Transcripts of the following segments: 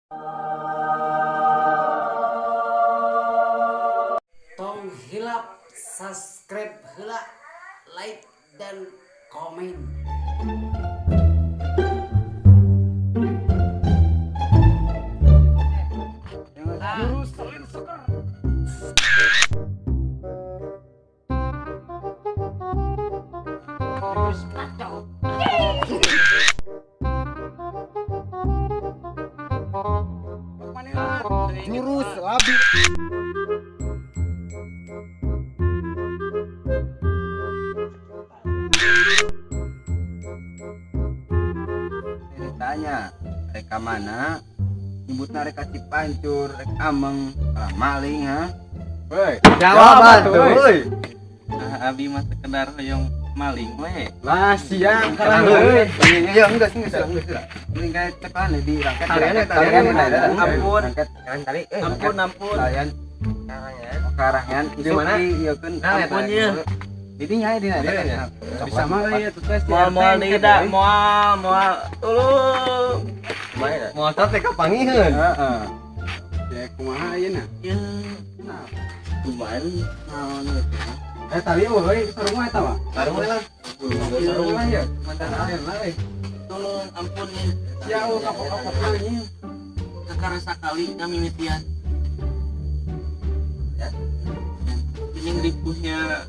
Tong hilap, subscribe heula, like dan komen. Jurus salin seker. Jurus kacau. Jurus labi. Ceritanya reka mana nyebutna reka Cipancur rek ameng maling ha. Woi, Jawaban tuh, woi. Abi mah sekedar hoyong maling we. Lah siang Karang karang we. woi. Iya enggak mending kayak tekan di rangket. Ampun. Rangket kalian tali. Ampun. Layan karangan. Di mana? Ieu keun. Teleponnya. Di nya di na. Bisa mah ya tuh tes. Moal deui da, moal tolong. Motor teh kapangieun. Heeh. Ya kumaha ayeuna? Ya. Nah, kumaha naon eta? Tali euy, sarung eta mah. Sarung lah. Sarung lah ya. Mantan aden lah. Tolong ampun Ya kapok-kapok nanya. sekarang sekali kami mitian ya ini ribuhnya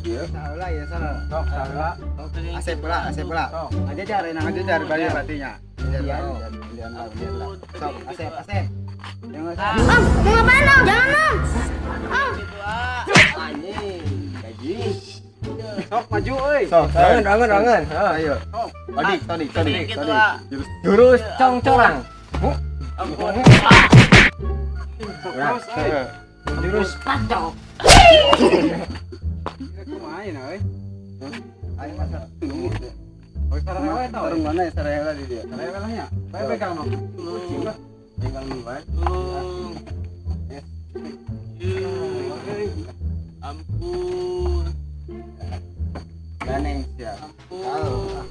Salah ya salah. Sok salah. Asep pula. Aja cari nang aja cari balik berartinya. Sok asep. Jangan Om, mau ngapain om? Jangan om. anjing. Gaji. Sok maju euy. rangan Ayo. Tadi. jurus congcorang Jurus kacau. Main euy. Ayo masak. Oh, sarang eta. Sarang mana ya sarang eta di dia? Sarang eta nya. Bae pegang no. Kucing lah. Tinggal luar. ampun Ganeng siap. ampun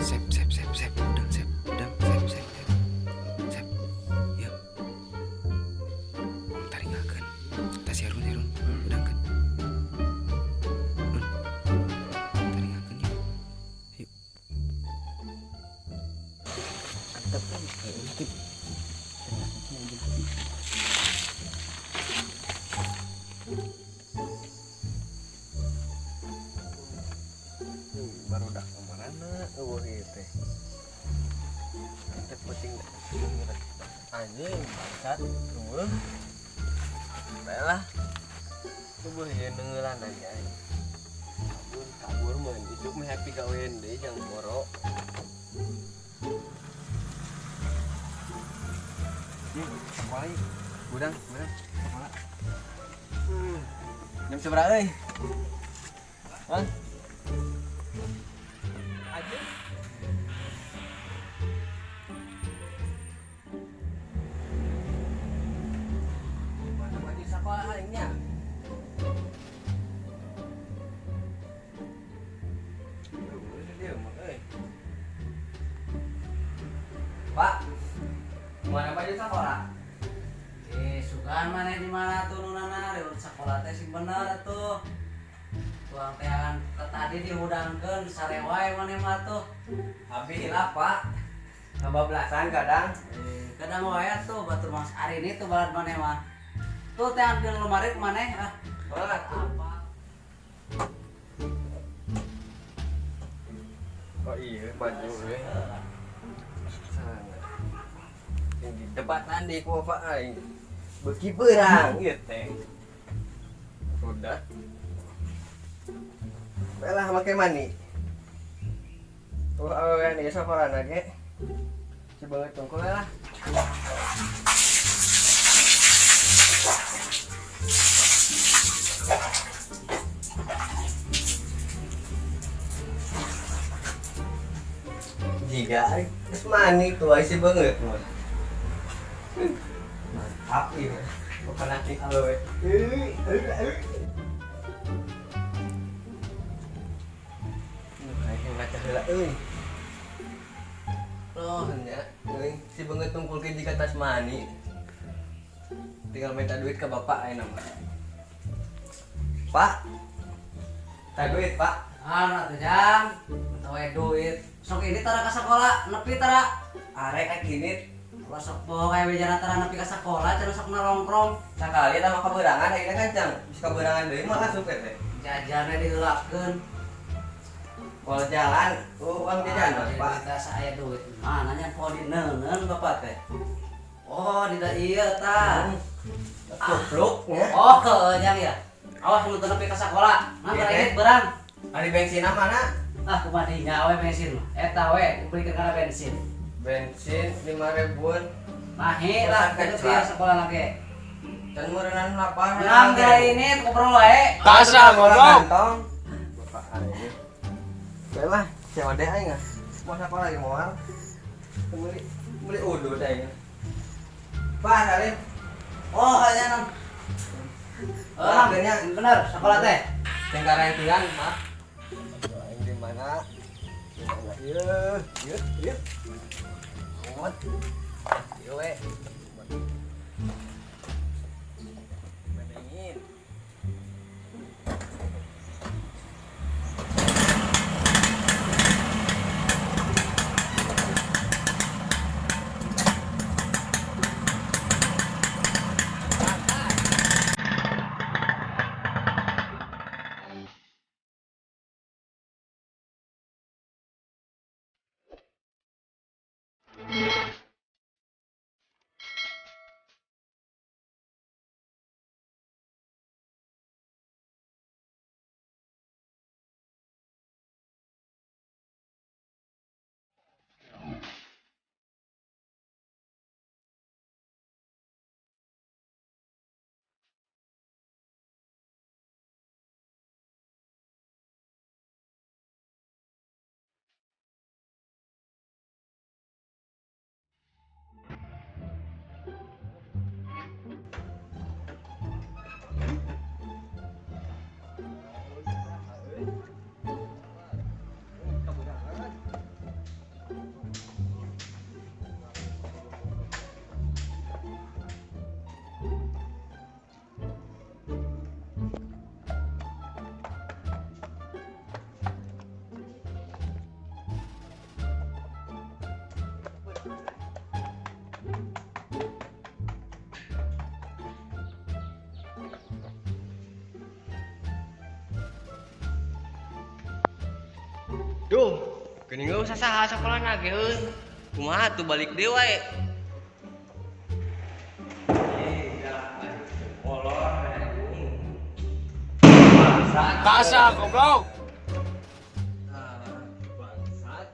Sep, udang, sep, yuk, om taringakeun, tas Yarun, udang kan, taringakeun yuk, baru dah kemana teh penting anjing bangsat tunggu baiklah tubuh ya dengeran aja kabur mah isuk mah happy gawean deh jangan borok kepala budang kepala jam seberapa euy Bang aja mana baju sekolah lainnya Pak, mana baju sekolah? Sukaan mana di mana tuh nunana rewet sekolah teh sing bener tuh. Tuang teh akan tadi dihudangkeun sarewai mana mah tuh. Abi hilap Pak. Kebablasan kadang Kadang wae tuh batur Mas Ari ini tuh balad mana mah. Tuh teh ambil lemari ke mana ah. banget Apa? oh iya baju we yang di debatan di ku apa aing beuki perang ieu teh udah belah make mani tuh awewe nih saparana ge coba tungkul lah jika geus mani tuh isi banget mah Mantap ini. Bukan nanti kalau kayak ngaca heula euy. Loh nya, euy si beungeut tungkulkeun jika tas mani. Tinggal minta duit ke bapak ayeuna mah. Pak. Tak duit, Pak. Anak tuh jang, tahu duit. Sok ini tara ke sekolah, nepi tara. Arek kayak gini Kalau sok bawa kayak bejana tara nepi ke sekolah, cenah sok nongkrong. sekali sama keberangan ayeuna kan jang. Bisa keberangan deui mah asup teh. Jajannya diheulakeun. Kalau jalan, uang jajan Pak. Kita saya duit. Mananya po di neuneun bapak teh. Oh, di ieu tah. Goblok nya. Oh, jang ya. Awas nu teu nepi ka sekolah. Nanti Iya, ini berang. Ari bensinna mana? Ah, kumadinya we bensin mah. Eta we, beli kana bensin. Bensin 5.000-an. Nahi lah, Kecil. itu biar sekolah lagi. Dan meureunana lapangan. Nang gaya ini ngobrol wae. Kasar goblok. Bapak ini. Bae lah, sewa deh aing ah. Mau sekolah lagi moal. Beli udud aing. Pak, Salim. Oh, hanya nang. Oh, Akhirnya bener, sekolah teh. Tengkara yang tinggal, Mak. Aing di mana? Ieu, ieu. Amat. Ieu we. Mendingin. Duh, geuning geus usah saha sekolah nageun. Kumaha tuh balik deui wae. Kasar goblok. Bangsat.